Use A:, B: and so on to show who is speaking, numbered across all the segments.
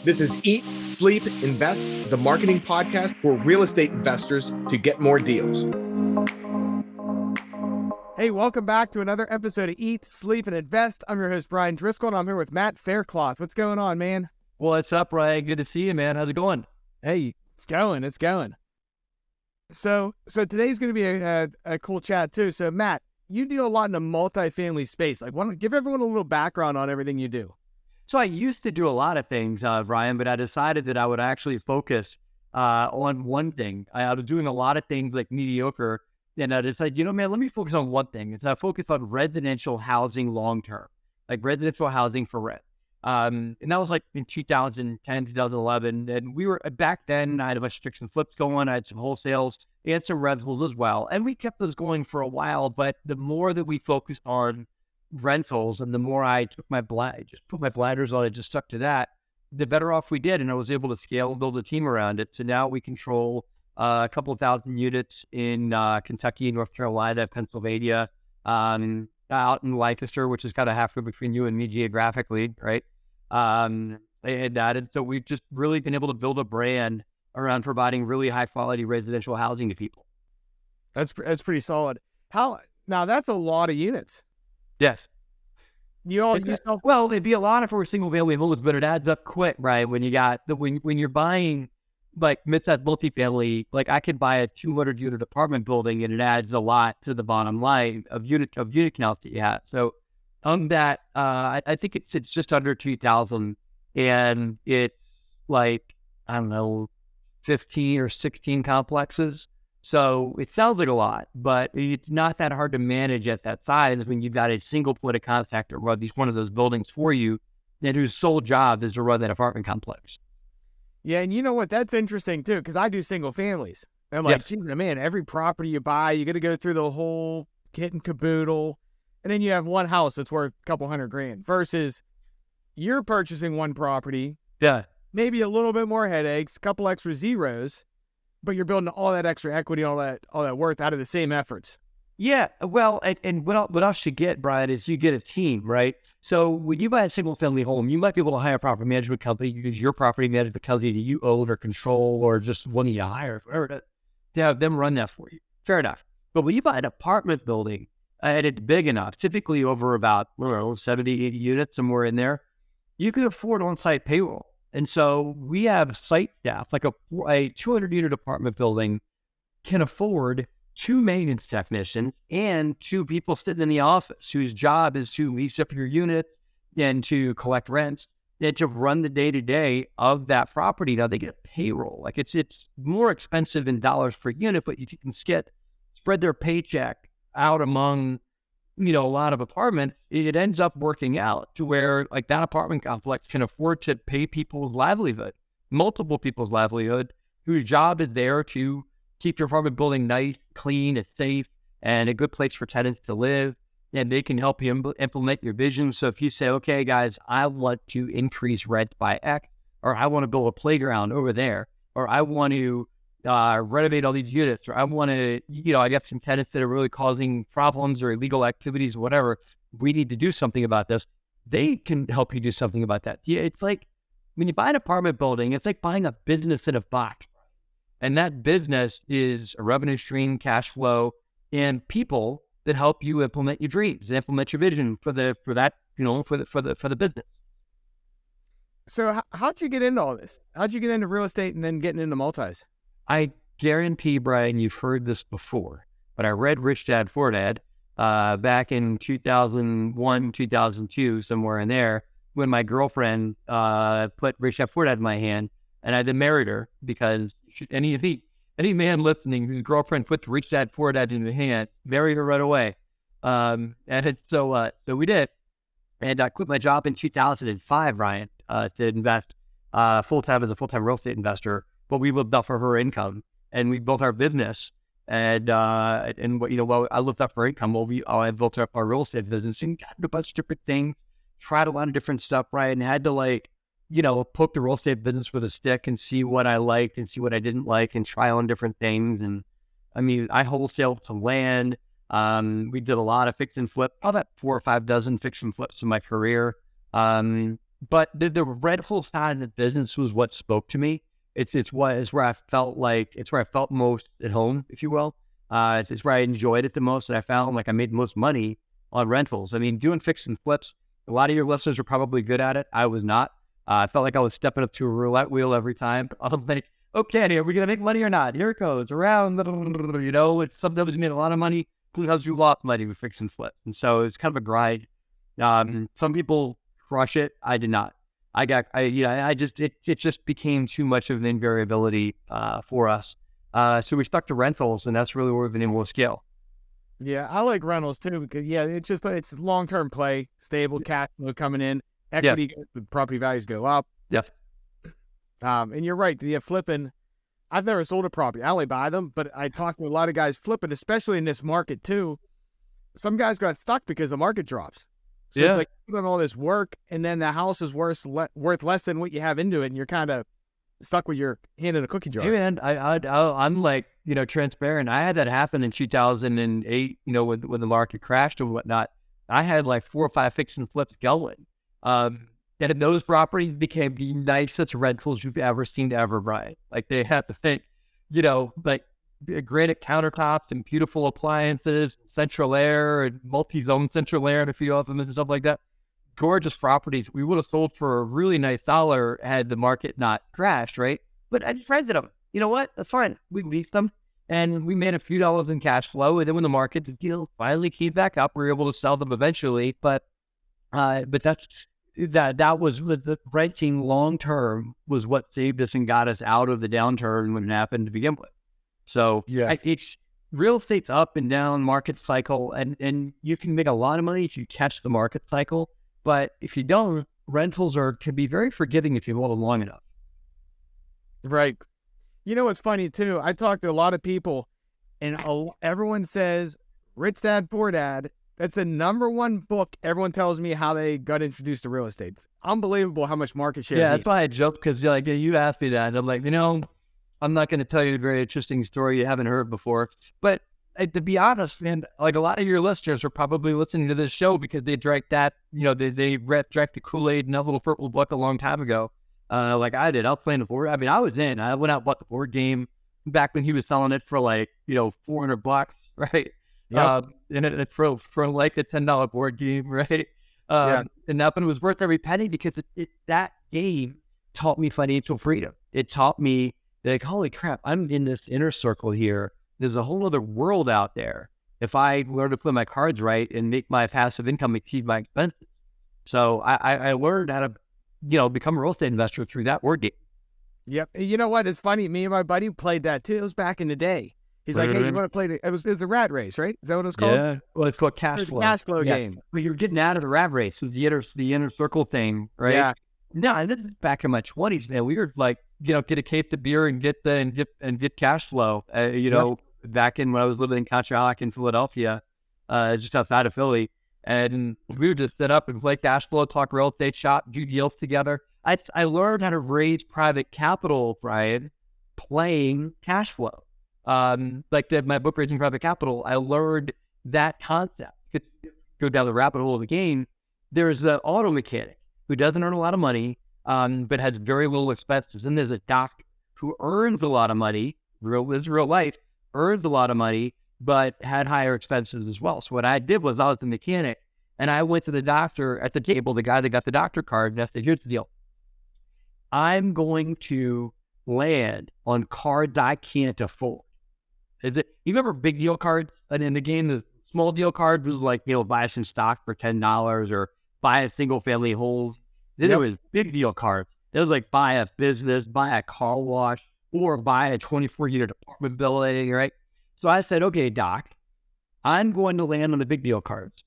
A: This is Eat, Sleep, Invest, the marketing podcast for real estate investors to get more deals. Hey, welcome back to another episode of Eat, Sleep, and Invest. I'm your host, Brian Driscoll, and I'm here with Matt Faircloth. What's going on, man?
B: What's up, Ryan? Good to see you, man. How's it going?
A: Hey, it's going. So today's going to be a cool chat, too. So, Matt, you deal a lot in the multifamily space. Give everyone a little background on everything you do.
B: So I used to do a lot of things, Ryan, but I decided that I would actually focus on one thing. I was doing a lot of things like mediocre, and I decided, man, let me focus on one thing. And so I focused on residential housing long-term, like residential housing for rent. And that was like in 2010, 2011. And we were, back then, I had a bunch of fix and flips going. I had some wholesales and some rentals as well. And we kept those going for a while, but the more that we focused on rentals and the more I took just put my blinders on and just stuck to that, the better off we did. And I was able to scale and build a team around it. So now we control a couple of thousand units in Kentucky, North Carolina, Pennsylvania, out in Lancaster, which is kind of halfway between you and me geographically, right? And so we've just really been able to build a brand around providing really high quality residential housing to people.
A: That's pretty solid. Now that's a lot of units.
B: Yes.
A: Well,
B: it'd be a lot if it were single family homes, but it adds up quick, right? When you're buying like mid-size multifamily, like I could buy a 200 unit apartment building and it adds a lot to the bottom line of unit counts that you have. So on that, I think it's just under 2,000 and it's like, I don't know, 15 or 16 complexes. So it sounds like a lot, but it's not that hard to manage at that size when you've got a single point of contact that runs one of those buildings for you and whose sole job is to run that apartment complex.
A: Yeah, and you know what? That's interesting, too, because I do single families. I'm like, geez, man, every property you buy, you got to go through the whole kit and caboodle, and then you have one house that's worth a couple $100,000 versus you're purchasing one property, maybe a little bit more headaches, a couple extra zeros, but you're building all that extra equity, all that worth out of the same efforts.
B: Yeah, well, and what else you get, Brian, is you get a team, right? So when you buy a single-family home, you might be able to hire a property management company, use your property management company that you own or control, or just one you hire to have them run that for you. Fair enough. But when you buy an apartment building, and it's big enough, typically over about, 70, 80 units, somewhere in there, you can afford on-site payroll. And so we have site staff, like a 200-unit apartment building can afford 2 maintenance technicians and 2 people sitting in the office whose job is to lease up your unit and to collect rents and to run the day-to-day of that property. Now they get payroll. Like it's more expensive in dollars per unit, but if you can spread their paycheck out among, a lot of apartments, it ends up working out to where like that apartment complex can afford to pay people's livelihood, multiple people's livelihood, whose job is there to keep your apartment building nice, clean, and safe, and a good place for tenants to live. And they can help you implement your vision. So if you say, okay, guys, I want to increase rent by X, or I want to build a playground over there, or I want to renovate all these units, or I want to, I got some tenants that are really causing problems or illegal activities, or whatever. We need to do something about this. They can help you do something about that. Yeah, it's like when you buy an apartment building, it's like buying a business in a box. And that business is a revenue stream, cash flow, and people that help you implement your dreams, implement your vision for the business.
A: So how'd you get into all this? How'd you get into real estate and then getting into multis?
B: I guarantee, Brian, you've heard this before, but I read Rich Dad Poor Dad back in 2001, 2002, somewhere in there, when my girlfriend put Rich Dad Poor Dad in my hand, and I then married her because any man listening whose girlfriend put Rich Dad Poor Dad in the hand, marry her right away. So we did, and I quit my job in 2005, Ryan, to invest full-time as a full-time real estate investor. But we lived off of her income, and we built our business. And I lived off her income. I built up our real estate business and got a bunch of different things, tried a lot of different stuff, right? And had to poke the real estate business with a stick and see what I liked and see what I didn't like and try on different things. And I mean, I wholesaled some land. We did a lot of fix and flip, about 4 or 5 dozen fix and flips in my career. But the rental side of the business was what spoke to me. It's where I felt most at home, if you will. It's where I enjoyed it the most, and I found like I made the most money on rentals. I mean, doing fix and flips, a lot of your listeners are probably good at it. I was not. I felt like I was stepping up to a roulette wheel every time. I'm like, okay, are we going to make money or not? Here it goes, around, you know, it's sometimes you made a lot of money, sometimes you lost money with fix and flip. And so it's kind of a grind. Some people crush it. I did not. It just became too much of an invariability for us. So we stuck to rentals, and that's really where we've been able to scale.
A: Yeah, I like rentals too because it's long-term play, stable cash flow coming in, equity, the property values go up.
B: Yeah.
A: And you're right. Flipping. I've never sold a property. I only buy them, but I talk to a lot of guys flipping, especially in this market too. Some guys got stuck because the market drops. So it's like putting all this work, and then the house is worth less than what you have into it, and you're kind of stuck with your hand in a cookie jar.
B: Hey man, I'm like, transparent. I had that happen in 2008, when the market crashed and whatnot. I had like 4 or 5 fix and flips going. And those properties became the nicest rentals you've ever seen ever, Brian. Like they have to think, like granite countertops and beautiful appliances, central air and multi-zone central air and a few of them and stuff like that. Gorgeous properties. We would have sold for a really nice dollar had the market not crashed, right? But I just rented them. You know what? That's fine. We leased them and we made a few dollars in cash flow. And then when the market finally came back up, we were able to sell them eventually. But that was the renting long term was what saved us and got us out of the downturn when it happened to begin with. So it's real estate's up and down market cycle, and you can make a lot of money if you catch the market cycle. But if you don't, rentals can be very forgiving if you hold them long enough.
A: Right. You know what's funny too? I talk to a lot of people, and everyone says Rich Dad Poor Dad. That's the number one book. Everyone tells me how they got introduced to real estate. It's unbelievable how much market share.
B: Yeah, that's why I joke because you asked me that, and I'm like, I'm not going to tell you a very interesting story you haven't heard before, but to be honest, man, like a lot of your listeners are probably listening to this show because they drank that, they drank the Kool-Aid in that little purple book a long time ago. Like I did. I was playing the board. I mean, I was in. I went out and bought the board game back when he was selling it for like, $400, right?
A: Yep.
B: And it for like a $10 board game, right? And that one was worth every penny because that game taught me financial freedom. It taught me like, holy crap, I'm in this inner circle here. There's a whole other world out there if I learn to play my cards right and make my passive income exceed my expenses. So I learned how to, become a real estate investor through that word game.
A: Yep. You know what? It's funny. Me and my buddy played that too. It was back in the day. He's like, hey, you want to play it was the rat race, right? Is that what it's called?
B: Yeah. Well, it's called cash flow.
A: Cash flow game.
B: But you're getting out of the rat race. It was the inner circle thing, right?
A: Yeah.
B: No, and this is back in my 20s, man. We were like, get a case of beer and get cash flow. Back in when I was living in Conshohock in Philadelphia, just outside of Philly, and we would just sit up and play cash flow, talk real estate, shop, do deals together. I learned how to raise private capital, Brian, playing cash flow. My book, Raising Private Capital, I learned that concept. Go down the rabbit hole of the game. There's the auto mechanic who doesn't earn a lot of money, but has very little expenses. And there's a doctor who earns a lot of money, lives real life, earns a lot of money, but had higher expenses as well. So what I did was I was the mechanic, and I went to the doctor at the table, the guy that got the doctor card, and I said, here's the deal. I'm going to land on cards I can't afford. You remember big deal cards? And in the game, the small deal card was like, buy some stock for $10 or buy a single family home. Then there was big deal cards. It was like buy a business, buy a car wash, or buy a 24-unit apartment building, right? So I said, okay, Doc, I'm going to land on the big deal cards,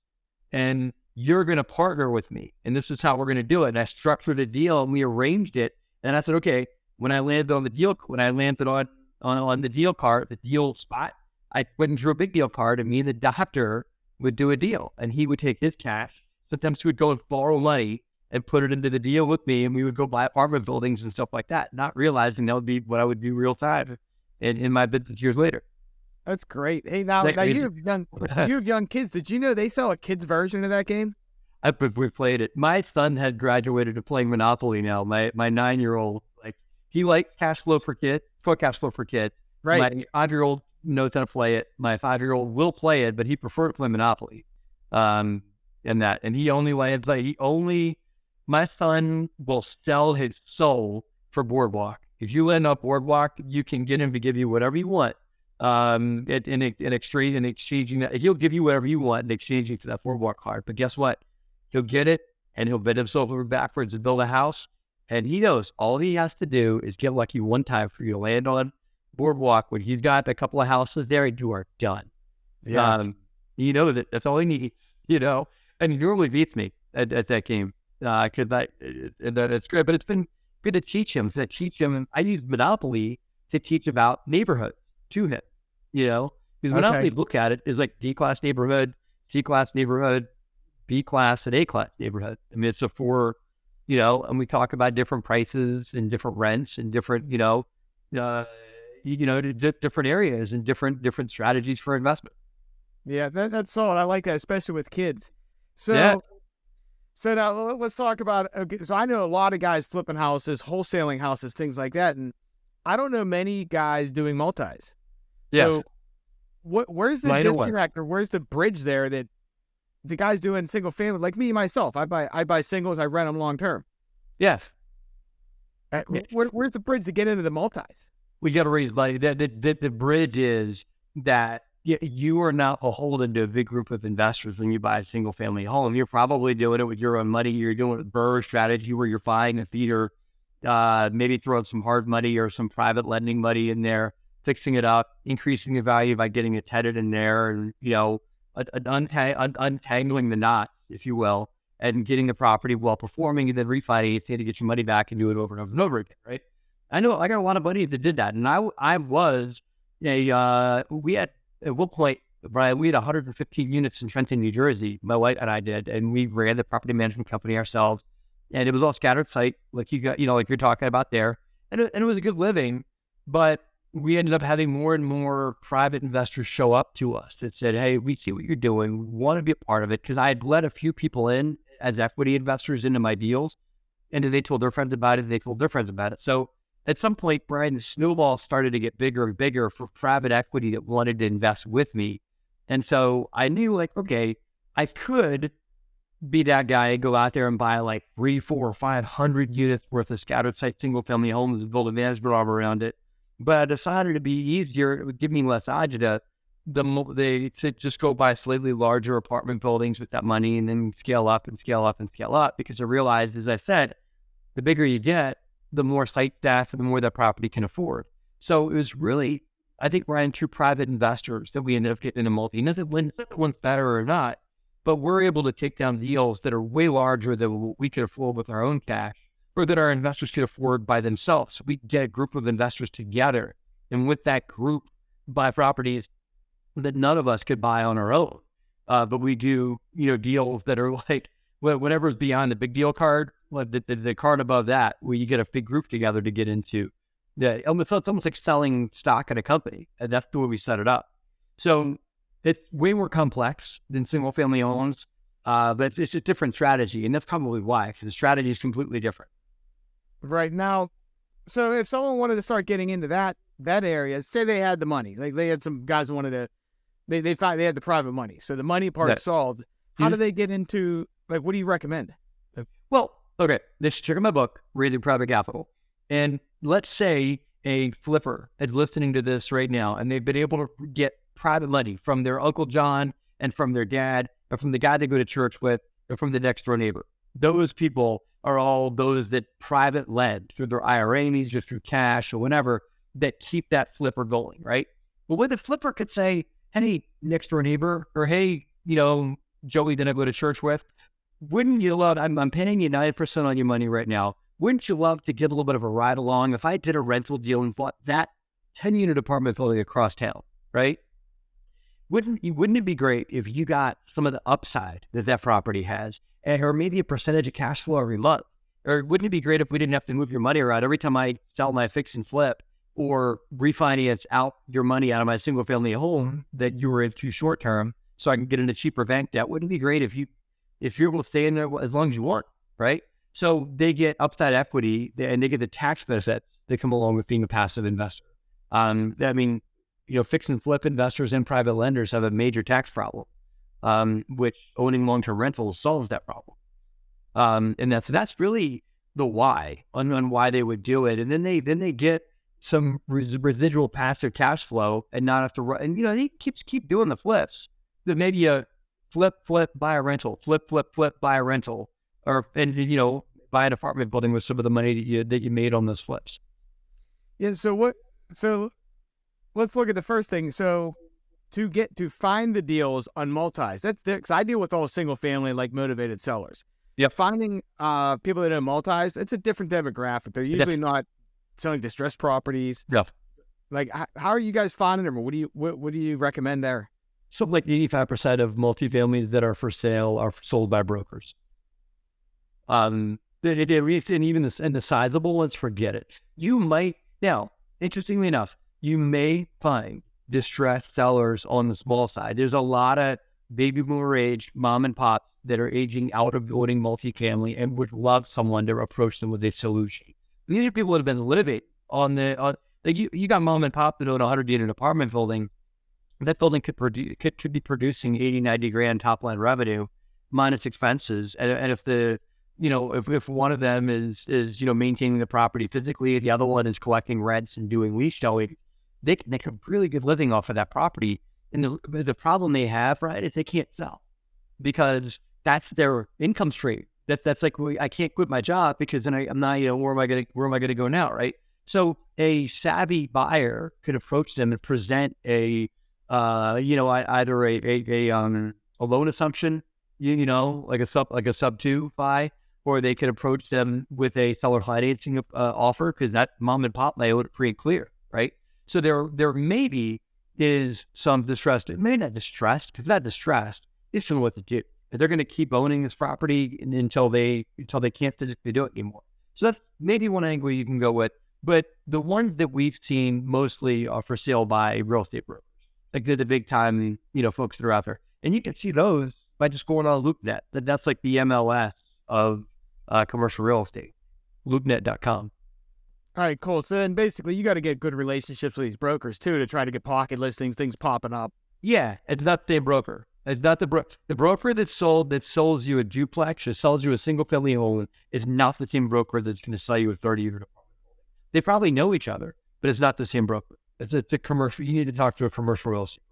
B: and you're going to partner with me, and this is how we're going to do it. And I structured a deal, and we arranged it. And I said, okay, when I landed on the deal card, the deal spot, I went and drew a big deal card, and me and the doctor would do a deal, and he would take his cash. Sometimes he would go and borrow money and put it into the deal with me, and we would go buy apartment buildings and stuff like that, not realizing that would be what I would do real time in my business years later.
A: That's great. Hey, now you have young kids. Did you know they sell a kids version of that game?
B: we played it. My son had graduated to playing Monopoly now. My 9-year-old, like, he likes cash flow for kid, for cash flow for kid.
A: Right.
B: My 5-year-old knows how to play it. My 5-year-old will play it, but he preferred to play Monopoly. And he only lands like my son will sell his soul for Boardwalk. If you land up Boardwalk, you can get him to give you whatever you want. In exchanging that, he'll give you whatever you want in exchanging for that Boardwalk card. But guess what? He'll get it and he'll bend himself over backwards and build a house. And he knows all he has to do is get lucky one time for you to land on Boardwalk. When he's got a couple of houses there, you are done.
A: Yeah.
B: You know that's all he needs. And he normally beats me at that game because it's great. But it's been good to teach him. And I use Monopoly to teach about neighborhoods to him. Because Monopoly, look at it, is like D-class neighborhood, C-class neighborhood, B-class, and A-class neighborhood. I mean, it's a four. And we talk about different prices and different rents and different, different areas and different strategies for investment.
A: Yeah, that's solid. I like that, especially with kids. So now let's talk about, okay, so I know a lot of guys flipping houses, wholesaling houses, things like that. And I don't know many guys doing multis. So where's the disconnect or where's the bridge there that the guys doing single family, like me, myself, I buy singles, I rent them long term.
B: Yes.
A: Where's the bridge to get into the multis?
B: We got to raise money. The bridge is that you are not beholden to a big group of investors when you buy a single family home. You're probably doing it with your own money. You're doing it with BRRRR strategy where you're buying a feeder, maybe throwing some hard money or some private lending money in there, fixing it up, increasing the value by getting a tenant in there, and untangling the knot, if you will, and getting the property well performing, and then refinancing to get your money back and do it over and over and over again, right? I know I got a lot of buddies that did that, and we had at one point, Brian, we had 115 units in Trenton, New Jersey. My wife and I did, and we ran the property management company ourselves, and it was all scattered site, like you got, like you're talking about there, and it was a good living, but we ended up having more and more private investors show up to us that said, hey, we see what you're doing. We want to be a part of it. Because I had let a few people in as equity investors into my deals. And then they told their friends about it. They told their friends about it. So at some point, Brian, the snowball started to get bigger and bigger for private equity that wanted to invest with me. And so I knew, like, okay, I could be that guy and go out there and buy like 300, 400, or 500 units worth of scattered site single family homes and build a management arm around it. But I decided to be easier, it would give me less agita, to just go buy slightly larger apartment buildings with that money and then scale up and scale up and scale up. Because I realized, as I said, the bigger you get, the more site staff and the more that property can afford. So it was really, I think, Ryan, two private investors that we ended up getting into multi. Nothing one's better or not, but we're able to take down deals that are way larger than what we could afford with our own cash, or that our investors could afford by themselves. So we get a group of investors together, and with that group, buy properties that none of us could buy on our own. But we do, deals that are like whatever's beyond the big deal card, like the card above that, where you get a big group together to get into. It's almost like selling stock in a company, and that's the way we set it up. So it's way more complex than single family homes, but it's a different strategy, and that's probably why, because the strategy is completely different.
A: Right now, so if someone wanted to start getting into that area, say they had the money, like they had some guys who wanted to, they thought they had the private money, so the money part solved. How do they get into, like, what do you recommend?
B: Well, okay, let's check out my book, Raising Private Capital, and let's say a flipper is listening to this right now, and they've been able to get private money from their Uncle John and from their dad, or from the guy they go to church with, or from the next door neighbor. Those people are all those that private lend through their IRAs or through cash or whatever that keep that flipper going, right? Well, what the flipper could say, hey, next door neighbor, or hey, Joey that I go to church with, wouldn't you love, I'm paying you 9% on your money right now. Wouldn't you love to get a little bit of a ride along if I did a rental deal and bought that 10-unit apartment building across town, right? Wouldn't it be great if you got some of the upside that property has, or maybe a percentage of cash flow every month? Or wouldn't it be great if we didn't have to move your money around every time I sell my fix and flip or refinance out your money out of my single family home that you were in too short term so I can get into cheaper bank debt? Wouldn't it be great if you if you're able to stay in there as long as you want, right? So they get upside equity and they get the tax benefits that come along with being a passive investor. I mean, fix and flip investors and private lenders have a major tax problem, which owning long-term rentals solves that problem. And that's really the why on why they would do it. And then they get some residual passive cash flow and not have to run. And, he keep doing the flips. That maybe a flip, buy a rental, flip, buy a rental, or, buy an apartment building with some of the money that you made on those flips.
A: Yeah. So let's look at the first thing. So to find the deals on multis, because I deal with all single family, like motivated sellers.
B: Yeah.
A: Finding people that own multis, it's a different demographic. They're usually not selling distressed properties.
B: Yeah.
A: Like, how are you guys finding them? Or what do you recommend there?
B: So like 85% of multifamilies that are for sale are sold by brokers. And even the sizable ones, forget it. Now, interestingly enough, you may find distressed sellers on the small side. There's a lot of baby boomer age mom and pops that are aging out of owning multifamily and would love someone to approach them with a solution. These are people that have been living you got mom and pop that own a 100-unit apartment building. That building could be producing 80, 90 grand top line revenue minus expenses. And if if one of them is maintaining the property physically, the other one is collecting rents and doing lease showing, they can make a really good living off of that property. And the problem they have, right, is they can't sell because that's their income stream. That's like, I can't quit my job because then I'm not, where am I going to go now, right? So a savvy buyer could approach them and present either a loan assumption, like a sub 2 buy, or they could approach them with a seller financing offer because that mom and pop may own it free and clear, right? So there maybe is some distressed, maybe not distressed, because not distressed, it's just what to do. They're going to keep owning this property until they can't physically do it anymore. So that's maybe one angle you can go with. But the ones that we've seen mostly are for sale by real estate brokers, like the big time, folks that are out there. And you can see those by just going on LoopNet. That's like the MLS of commercial real estate, loopnet.com.
A: All right, cool. So then basically you got to get good relationships with these brokers too to try to get pocket listings, things popping up.
B: Yeah, it's not the same broker. It's not the broker that sells you a duplex or sells you a single family home is not the same broker that's going to sell you a 30-unit apartment. They probably know each other, but it's not the same broker. It's a commercial. You need to talk to a commercial real estate.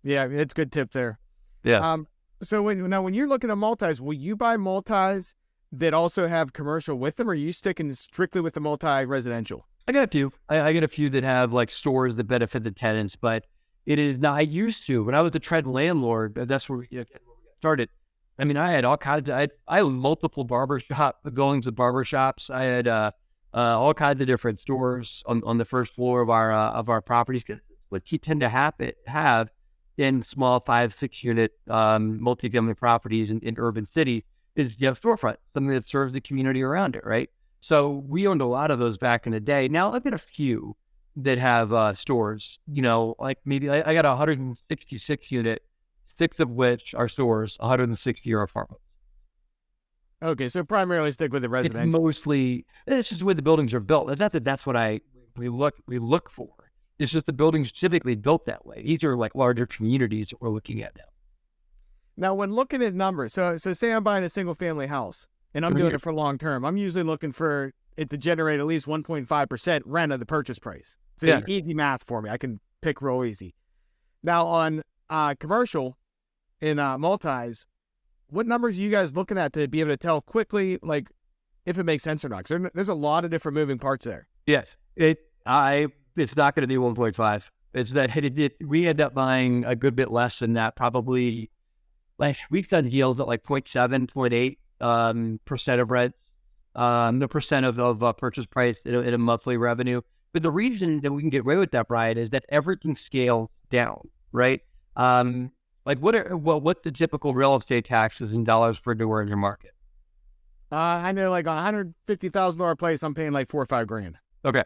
A: Yeah, it's a good tip there.
B: Yeah.
A: So when you're looking at multis, will you buy multis that also have commercial with them, or are you sticking strictly with the multi-residential?
B: I got a few. I got a few that have like stores that benefit the tenants, but it is not. I used to when I was a trend landlord. That's where we got started. I mean, I had all kinds. I had multiple buildings with barbershops. I had all kinds of different stores on the first floor of our properties. What you tend to have in small 5-6 unit multifamily properties in urban cities is you have storefront, something that serves the community around it, right? So we owned a lot of those back in the day. Now I've got a few that have stores. Like maybe I got a 166 unit, 6 of which are stores, 160 are apartments.
A: Okay, so primarily stick with the residential.
B: It's just the way the buildings are built. It's not that that's what we look for. It's just the buildings typically built that way. These are like larger communities that we're looking at now.
A: Now, when looking at numbers, so say I'm buying a single family house and I'm doing it for long term, I'm usually looking for it to generate at least 1.5% rent of the purchase price. It's easy math for me. I can pick real easy. Now on commercial in multis, what numbers are you guys looking at to be able to tell quickly, like, if it makes sense or not? Because there's a lot of different moving parts there.
B: Yes. It's not going to be 1.5. It's that we end up buying a good bit less than that, probably. Like, we've done deals at like 0.7, 0.8% of rent, the percent of purchase price in a monthly revenue. But the reason that we can get away with that, Brian, is that everything scales down, right? Like what's the typical real estate taxes in dollars per door in your market?
A: I know, like on $150,000 place, I'm paying like $4 or $5 grand.
B: Okay,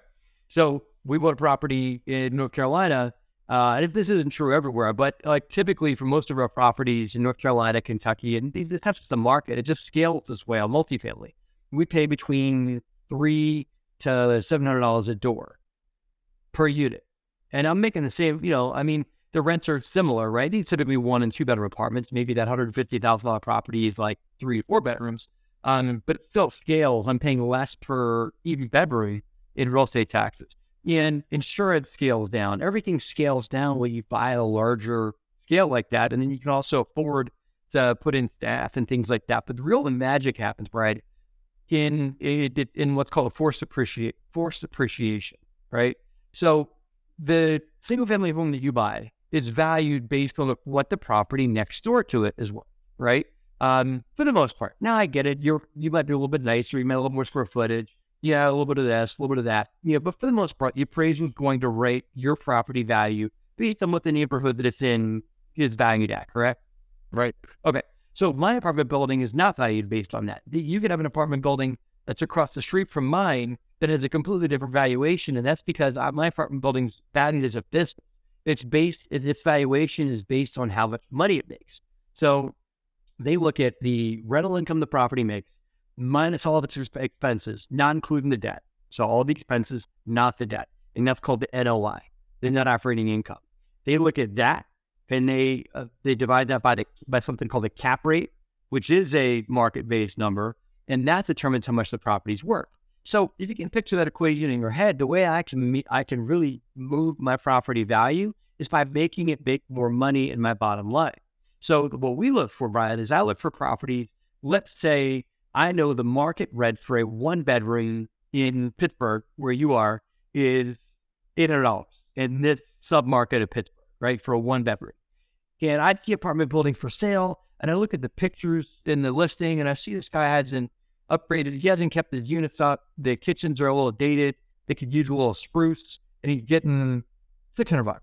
B: so we bought a property in North Carolina, And if this isn't true everywhere, but like typically for most of our properties in North Carolina, Kentucky, and this has the market, it just scales this way on multifamily. We pay between $300 to $700 a door per unit. And I'm making the same, I mean, the rents are similar, right? These typically 1 and 2 bedroom apartments. Maybe that $150,000 property is like 3 or 4 bedrooms. But it still scales. I'm paying less per even bedroom in real estate taxes. And insurance scales down. Everything scales down when you buy a larger scale like that. And then you can also afford to put in staff and things like that. But the real magic happens, Brad, in what's called a forced appreciation, right? So the single family home that you buy is valued based on what the property next door to it is worth, right? For the most part. Now I get it. You might be a little bit nicer. You might have a little more square footage. Yeah, a little bit of this, a little bit of that. Yeah, but for the most part, the appraiser is going to rate your property value based on what the neighborhood that it's in is valued at, correct?
A: Right.
B: Okay. So my apartment building is not valued based on that. You could have an apartment building that's across the street from mine that has a completely different valuation, and that's because my apartment building's valued as a business. Its valuation is based on how much money it makes. So they look at the rental income the property makes, minus all of its expenses, not including the debt. So all the expenses, not the debt. And that's called the NOI, the net operating income. They look at that and they divide that by something called a cap rate, which is a market-based number, and that determines how much the property's worth. So if you can picture that equation in your head, the way I can really move my property value is by making it make more money in my bottom line. So what we look for, Brian, is I look for properties. Let's say I know the market rent for a 1 bedroom in Pittsburgh, where you are, is $800 in this submarket of Pittsburgh, right, for a 1 bedroom. And I see apartment building for sale, and I look at the pictures in the listing, and I see this guy hasn't upgraded. He hasn't kept his units up. The kitchens are a little dated. They could use a little spruce, and he's getting $600,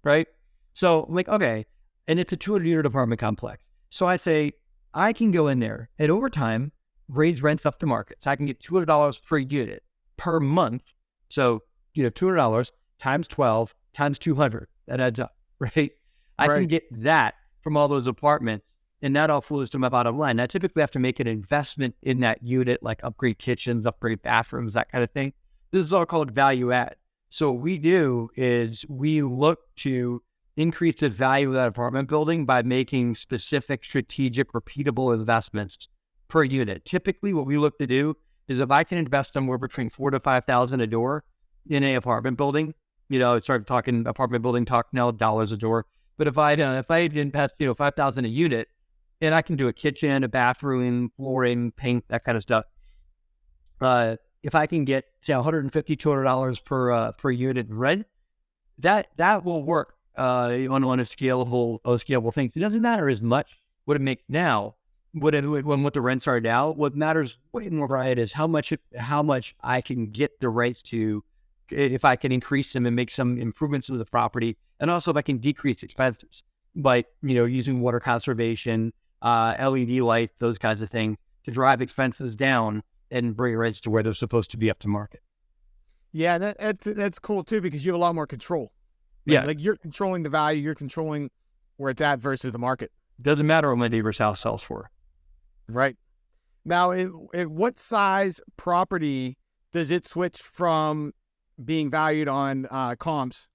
B: right? So I'm like, okay, and it's a 200-unit apartment complex. So I say, I can go in there and over time raise rents up to market. So I can get $200 per unit per month. So, $200 times 12 times 200, that adds up, right? I can get that from all those apartments, and that all flows to my bottom line. I typically have to make an investment in that unit, like upgrade kitchens, upgrade bathrooms, that kind of thing. This is all called value add. So what we do is we look to increase the value of that apartment building by making specific, strategic, repeatable investments per unit. Typically, what we look to do is if I can invest somewhere between $4,000 to $5,000 a door in an apartment building, start talking apartment building talk now, dollars a door. But if I invest, $5,000 a unit, and I can do a kitchen, a bathroom, flooring, paint, that kind of stuff. If I can get $150, $200 per unit rent, that will work. On a scalable thing. It doesn't matter as much what it makes now, what the rents are now. What matters way more, Brian, is how much I can get the rents to, if I can increase them and make some improvements to the property, and also if I can decrease expenses, like using water conservation, LED lights, those kinds of things to drive expenses down and bring rents to where they're supposed to be up to market.
A: Yeah, that's cool too, because you have a lot more control.
B: Yeah.
A: Like you're controlling the value, you're controlling where it's at versus the market.
B: Doesn't matter what my neighbor's house sells for.
A: Right. Now, at what size property does it switch from being valued on comps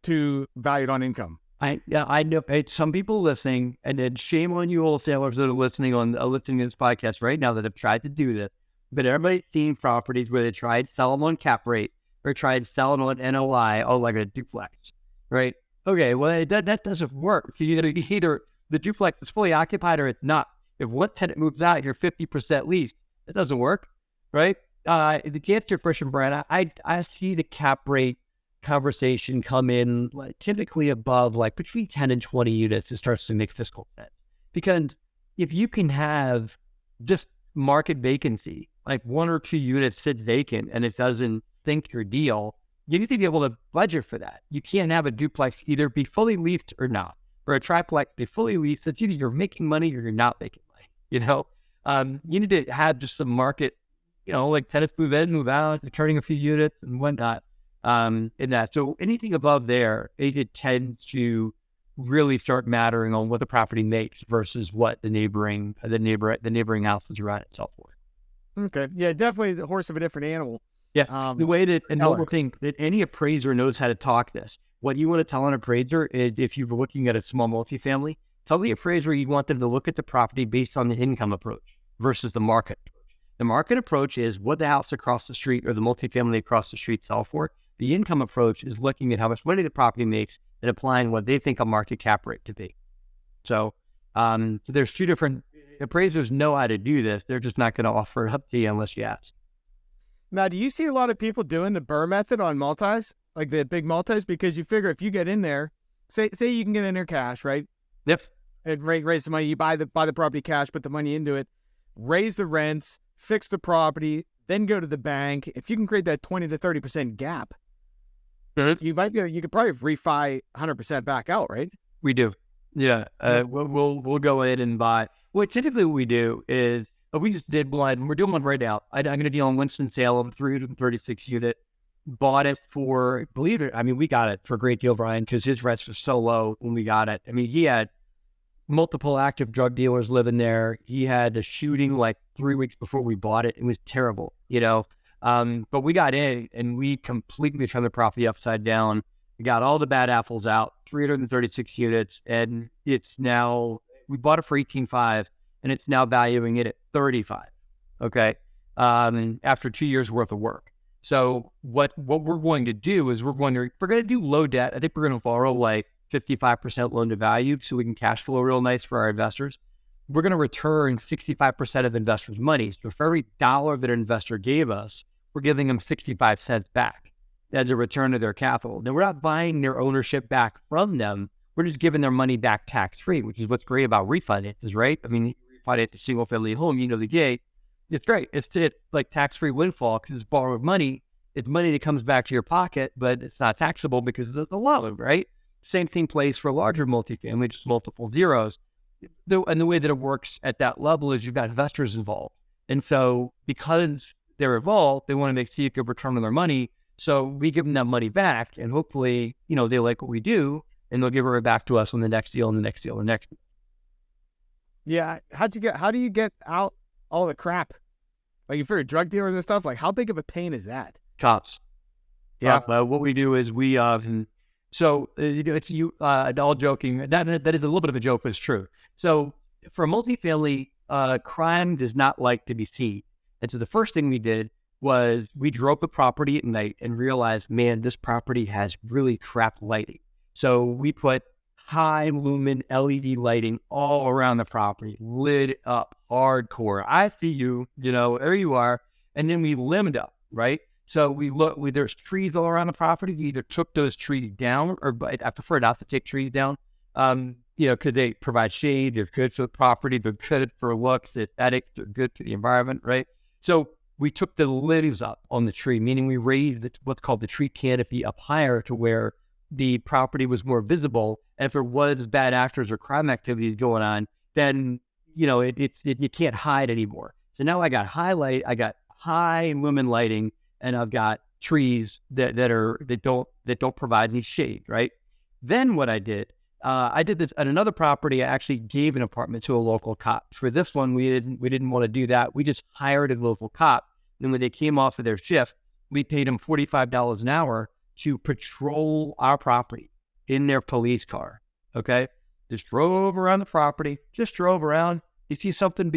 A: to valued on income?
B: I know some people listening, and then shame on you wholesalers that are listening to this podcast right now that have tried to do this. But everybody's seen properties where they tried to sell them on cap rate or tried selling on NOI, like a duplex, right? Okay, well, that doesn't work. Either the duplex is fully occupied or it's not. If one tenant moves out, you're 50% leased. That doesn't work, right? To answer your question, Brian, I see the cap rate conversation come in typically above between 10 and 20 units. It starts to make fiscal sense. Because if you can have just market vacancy, 1 or 2 units sit vacant and it doesn't sink your deal, you need to be able to budget for that. You can't have a duplex either be fully leased or not, or a triplex be fully leased. It's either you're making money or you're not making money. You need to have just some market, tenants move in, move out, returning a few units and whatnot. in that. So anything above there, it tends to really start mattering on what the property makes versus what the neighboring houses around itself for.
A: Okay. Yeah, definitely the horse of a different animal.
B: Yeah. The way that, and one more thing, that any appraiser knows how to talk this. What you want to tell an appraiser is, if you're looking at a small multifamily, tell the appraiser you want them to look at the property based on the income approach versus the market approach. The market approach is what the house across the street or the multifamily across the street sell for. The income approach is looking at how much money the property makes and applying what they think a market cap rate to be. So there's two different appraisers know how to do this. They're just not going to offer it up to you unless you ask.
A: Now, do you see a lot of people doing the BRRR method on multis, like the big multis? Because you figure if you get in there, say you can get in there cash, right?
B: Yep.
A: And raise the money. You buy the property cash, put the money into it, raise the rents, fix the property, then go to the bank. If you can create that 20 to 30% gap, you could probably refi 100% back out, right?
B: We do. Yeah. We'll go in and buy. Well, typically what we do is, we just did one. We're doing one right now. I'm going to deal in Winston-Salem, 336 unit. Bought it for, believe it, I mean, we got it for a great deal, Brian, because his rents were so low when we got it. I mean, he had multiple active drug dealers living there. He had a shooting like 3 weeks before we bought it. It was terrible, but we got in and we completely turned the property upside down. We got all the bad apples out, 336 units, and it's now, we bought it for 18.5, and it's now valuing it at 35. Okay. After 2 years worth of work. So what we're going to do is we're going to do low debt. I think we're going to borrow like 55% loan to value so we can cash flow real nice for our investors. We're going to return 65% of investors' money. So for every dollar that an investor gave us, we're giving them 65 cents back as a return of their capital. Now, we're not buying their ownership back from them. We're just giving their money back tax-free, which is what's great about refinances, right? I mean, you refinance a single-family home, the gate. It's great. It's like tax-free windfall because it's borrowed money. It's money that comes back to your pocket, but it's not taxable because of the loan, right? Same thing plays for larger multifamily, just multiple zeros. And the way that it works at that level is you've got investors involved. And so because they're involved, they want to see a good return on their money. So we give them that money back, and hopefully, they like what we do, and they'll give it back to us on the next deal and the next deal and the next.
A: Yeah. How do you get out all the crap? Like, if you're drug dealers and stuff, like, how big of a pain is that?
B: Tops.
A: Yeah.
B: What we do is we, it's all joking. That is a little bit of a joke, but it's true. So for multifamily, crime does not like to be seen. And so the first thing we did was we drove the property at night and realized, man, this property has really crap lighting. So we put high lumen LED lighting all around the property, lit up hardcore. I see you, there you are. And then we limbed up, right? So there's trees all around the property. We either took those trees down, or I prefer not to take trees down, because they provide shade. They're good for the property. They're good for looks, aesthetics. They're good for the environment, right? So we took the limbs up on the tree, meaning we raised what's called the tree canopy up higher to where the property was more visible. And if there was bad actors or crime activities going on, then, you can't hide anymore. So now I got high lumen lighting, and I've got trees that don't provide any shade, right? Then what I did this at another property. I actually gave an apartment to a local cop. For this one, we didn't want to do that. We just hired a local cop. And when they came off of their shift, we paid them $45 an hour to patrol our property in their police car. Okay, just drove around the property. Just drove around. You see something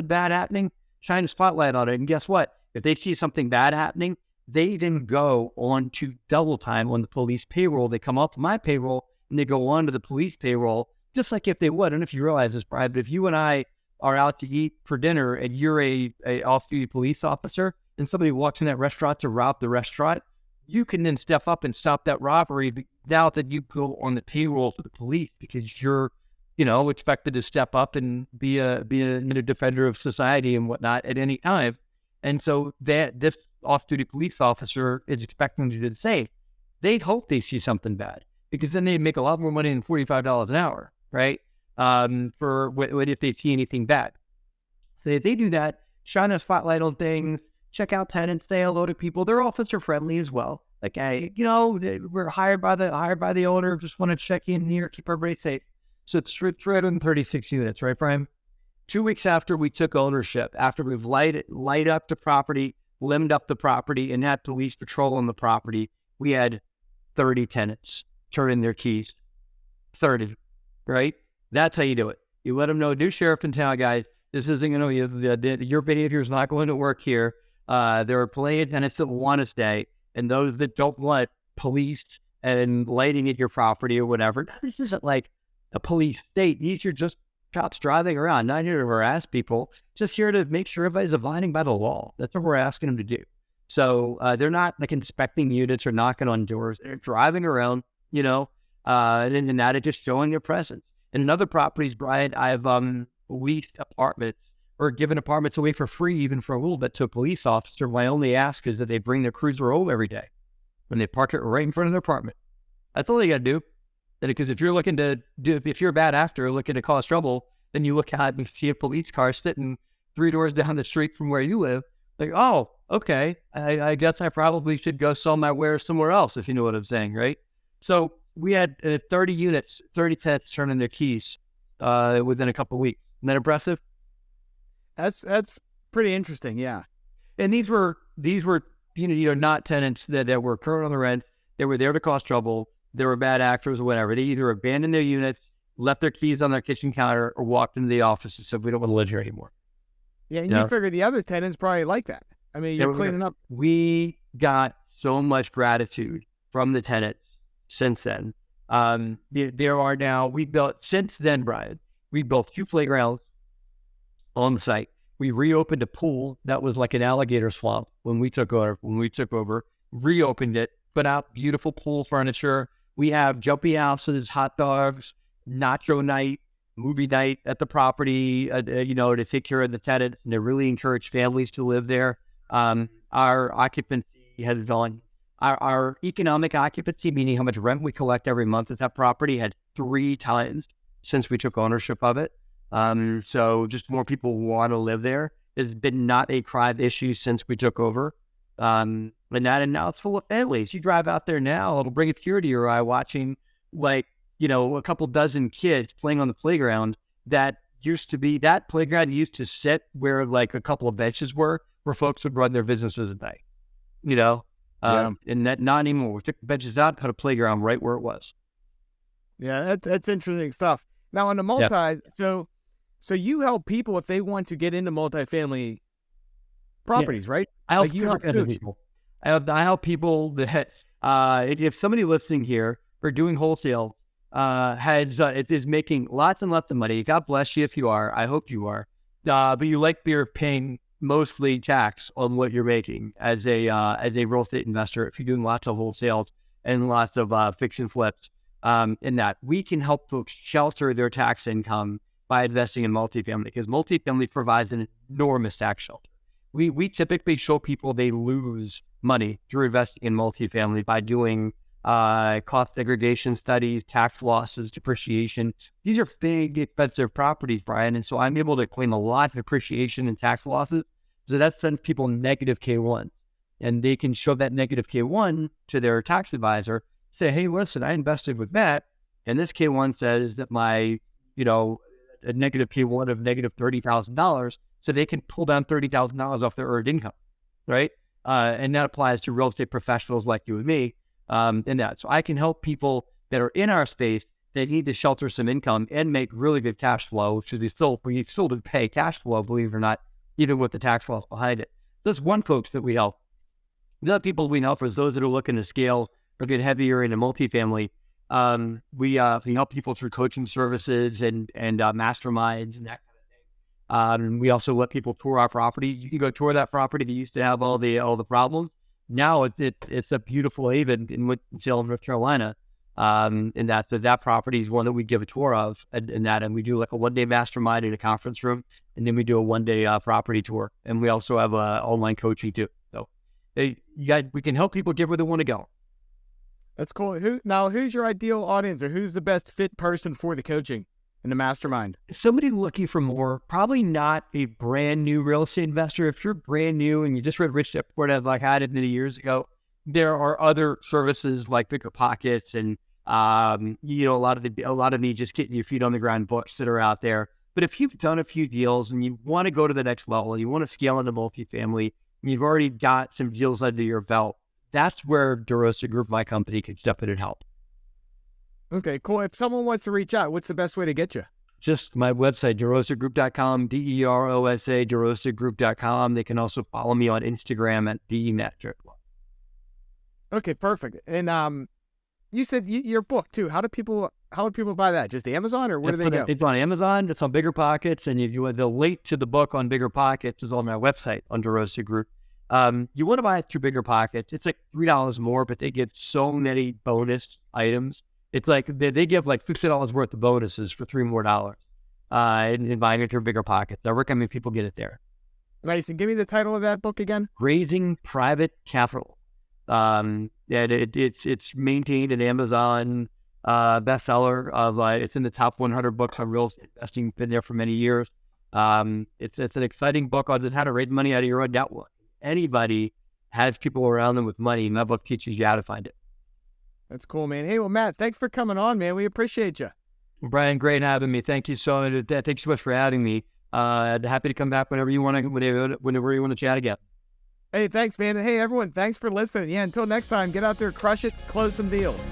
B: bad happening, shine a spotlight on it, and guess what? If they see something bad happening, they then go on to double time on the police payroll. They come off my payroll and they go on to the police payroll, just like if they would. I don't know if you realize this, Brian, but if you and I are out to eat for dinner and you're a off-duty police officer and somebody walks in that restaurant to rob the restaurant, you can then step up and stop that robbery now that you go on the payroll for the police because you're, expected to step up and be a defender of society and whatnot at any time. And so this off-duty police officer is expecting to do the same. They'd hope they see something bad because then they'd make a lot more money than $45 an hour, right? If they see anything bad. So if they do that, shine a spotlight on things, check out tenants, say hello to people. They're officer friendly as well. Like, hey, we're hired by the owner. Just want to check in here, keep everybody safe. So it's 336 units, right, Brian? 2 weeks after we took ownership, after we've light up the property, limbed up the property, and had police patrol on the property, we had 30 tenants turn in their keys. 30, right? That's how you do it. You let them know, new sheriff in town, guys. This isn't going to, your behavior is not going to work here. There are plenty of tenants that want to stay, and those that don't want police and lighting at your property or whatever. This isn't like a police state. These are just cops driving around, not here to harass people, just here to make sure everybody's abiding by the law. That's what we're asking them to do. So they're not like inspecting units or knocking on doors. They're driving around, and that is just showing their presence. In other properties, Brian, I've leased apartments or given apartments away for free, even for a little bit, to a police officer. My only ask is that they bring their cruiser home every day when they park it right in front of their apartment. That's all they got to do. Because if you're looking to if you're a bad actor looking to cause trouble, then you look out and see a police car sitting 3 doors down the street from where you live. Like, oh, okay, I guess I probably should go sell my wares somewhere else, if you know what I'm saying, right? So we had 30 units, 30 tenants turn in their keys within a couple of weeks. Isn't that impressive?
A: That's pretty interesting, yeah.
B: And these were not tenants that were current on the rent. They were there to cause trouble. They were bad actors or whatever. They either abandoned their units, left their keys on their kitchen counter, or walked into the office and said, we don't want to live here anymore.
A: Yeah, and you figure the other tenants probably like that. I mean, you're cleaning up.
B: We got so much gratitude from the tenants since then. There are now, since then, Brian, we built 2 playgrounds on the site. We reopened a pool that was like an alligator swamp when we took over, reopened it, put out beautiful pool furniture. We have jumpy houses, hot dogs, nacho night, movie night at the property, to take care of the tenants, and to really encourage families to live there. Our occupancy has gone, our economic occupancy, meaning how much rent we collect every month at that property, had 3 times since we took ownership of it. So just more people want to live there. It's been not a crime issue since we took over. And now it's full of families. You drive out there now, it'll bring a tear to your eye watching a couple dozen kids playing on the playground that playground used to sit where like a couple of benches were, where folks would run their businesses at night, and that not anymore. We took the benches out, put a playground right where it was.
A: Yeah, that's interesting stuff. Now on the so you help people if they want to get into multifamily properties, right?
B: I help people. I help people that if somebody listening here for doing wholesale is making lots and lots of money. God bless you if you are. I hope you are. But you're paying mostly tax on what you're making as a real estate investor. If you're doing lots of wholesales and lots of fix and flips, in that we can help folks shelter their tax income by investing in multifamily, because multifamily provides an enormous tax shelter. We typically show people they lose money through investing in multifamily by doing cost segregation studies, tax losses, depreciation. These are big, expensive properties, Brian. And so I'm able to claim a lot of depreciation and tax losses. So that sends people negative K1. And they can show that negative K1 to their tax advisor, say, hey, listen, I invested with Matt, and this K1 says that my, a negative K1 of negative $30,000. So they can pull down $30,000 off their earned income, right? And that applies to real estate professionals like you and me. In that. So I can help people that are in our space that need to shelter some income and make really good cash flow, which is we still do pay cash flow, believe it or not, even with the tax laws behind it. There's one folks that we help. The other people we help is those that are looking to scale or get heavier into multifamily. We help people through coaching services and masterminds and that kind of thing. We also let people tour our property. You can go tour that property that used to have all the problems. Now it's a beautiful haven in Winston-Salem, North Carolina. And that property is one that we give a tour of, and we do like a 1-day mastermind in a conference room, and then we do a 1-day property tour, and we also have online coaching too. So we can help people get where they want to go.
A: That's cool. Who's your ideal audience, or who's the best fit person for the coaching and the mastermind?
B: Somebody looking for more, probably not a brand new real estate investor. If you're brand new and you just read Rich Dad Poor Dad like I did many years ago, there are other services like Bigger Pockets and a lot of the just getting your feet on the ground books that are out there. But if you've done a few deals and you want to go to the next level and you want to scale into multifamily, and you've already got some deals under your belt, that's where DeRosa Group, my company, can step in and help.
A: Okay, cool. If someone wants to reach out, what's the best way to get you?
B: Just my website, derosagroup.com, DEROSA, derosagroup.com. They can also follow me on Instagram at @DMatt.
A: Okay, perfect. And you said your book too. How would people buy that? Just Amazon, or where do they go?
B: It's on Amazon. It's on Bigger Pockets, and if you want the link to the book on Bigger Pockets is on our website on DeRosa Group. You want to buy it through Bigger Pockets. It's like $3 more, but they get so many bonus items. It's like they give like $50 worth of bonuses for $3 more in buying it through Bigger Pockets. I recommend people get it there.
A: Nice. And give me the title of that book again.
B: Raising Private Capital. It's maintained an Amazon bestseller. It's in the top 100 books on real estate investing. Been there for many years. It's an exciting book on just how to raise money out of your own network. Anybody has people around them with money, and my book teaches you how to find it.
A: That's cool, man. Hey, well, Matt, thanks for coming on, man. We appreciate you.
B: Brian, great having me. Thank you so much. Thanks so much for having me. Happy to come back whenever you want to chat again.
A: Hey, thanks, man. And hey, everyone, thanks for listening. Yeah, until next time, get out there, crush it, close some deals.